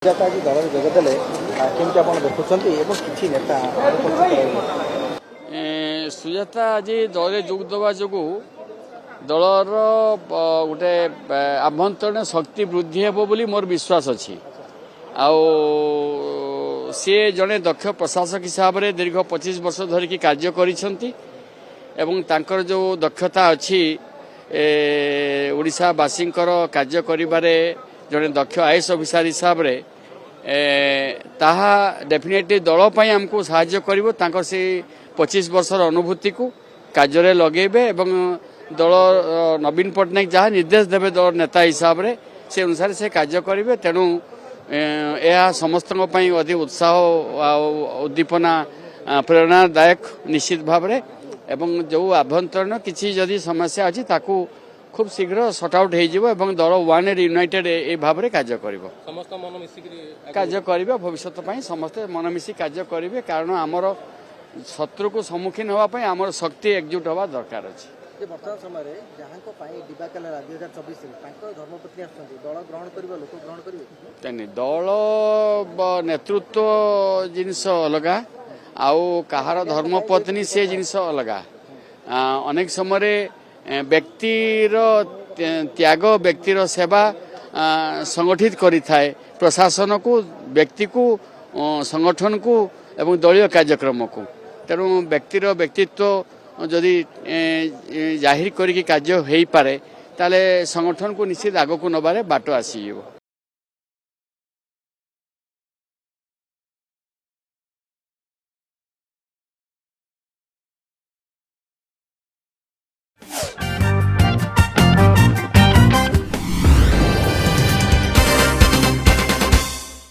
ସୁଜାତା ଆଜି ଦଳରେ ଯୋଗଦେଲେ କେମିତି ଆପଣ ଦେଖୁଛନ୍ତି ଏବଂ କିଛି ନେତା ସୁଜାତା ଆଜି ଦଳରେ ଯୋଗ ଦେବା ଯୋଗୁଁ ଦଳର ଗୋଟେ ଆଭ୍ୟନ୍ତରୀଣ ଶକ୍ତି ବୃଦ୍ଧି ହେବ ବୋଲି ମୋର ବିଶ୍ୱାସ ଅଛି। ଆଉ ସିଏ ଜଣେ ଦକ୍ଷ ପ୍ରଶାସକ ହିସାବରେ ଦୀର୍ଘ 25 ବର୍ଷ ଧରିକି କାର୍ଯ୍ୟ କରିଛନ୍ତି ଏବଂ ତାଙ୍କର ଯେଉଁ ଦକ୍ଷତା ଅଛି ଓଡ଼ିଶାବାସୀଙ୍କର କାର୍ଯ୍ୟ କରିବାରେ ଜଣେ ଦକ୍ଷ ଆଇଏଏସ୍ ଅଫିସର ହିସାବରେ ତାହା ଡେଫିନେଟଲି ଦଳ ପାଇଁ ଆମକୁ ସାହାଯ୍ୟ କରିବ। ତାଙ୍କର ସେ 25 ବର୍ଷର ଅନୁଭୂତିକୁ କାର୍ଯ୍ୟରେ ଲଗେଇବେ ଏବଂ ଦଳ ନବୀନ ପଟ୍ଟନାୟକ ଯାହା ନିର୍ଦ୍ଦେଶ ଦେବେ ଦଳ ନେତା ହିସାବରେ ସେ ଅନୁସାରେ ସେ କାର୍ଯ୍ୟ କରିବେ। ତେଣୁ ଏହା ସମସ୍ତଙ୍କ ପାଇଁ ଅଧିକ ଉତ୍ସାହ ଆଉ ଉଦ୍ଦୀପନା ପ୍ରେରଣାଦାୟକ ନିଶ୍ଚିତ ଭାବରେ। ଏବଂ ଯେଉଁ ଆଭ୍ୟନ୍ତରୀଣ କିଛି ଯଦି ସମସ୍ୟା ଅଛି ତାକୁ খুব শীঘ্র সর্ট আউট হয়ে যাব এবং দল ওয়ান এর ইউনাইটেড এই ভাবে কার্য করব। সমস্ত মন মিশিকি কার্য করবে ভবিষ্যৎ পাই সমস্তে মন মিশি কার্য করবে কারণ আমার শত্রুকু সম্মুখীন হওয়া পাই আমার শক্তি একজুট হওয়া দরকার আছে। বর্তমান সময়ে যাহাঙ্ক পাই ডিবাকেল 2024 তাঙ্ক ধর্মপত্নী আসছেন দল গ্রহণ করিব লোক গ্রহণ করিবে তেনে দল নেতৃত্ব জিনিস অলগা আউ কাহার ধর্মপত্নী সে জিনিস অলগা। অনেক সময় ব্যক্তির ত্যাগ ব্যক্তির সেবা সংগঠিত করে থাকে প্রশাসন কু ব্যক্তি কু সংগঠন কু এবং দলীয় কার্যক্রম কু। তেণু ব্যক্তির ব্যক্তিত্ব যদি জাহির করি কার্য হয়ে পড়ে তাহলে সংগঠন কু নিশ্চিত আগুক নবার বাট আসিযোগ।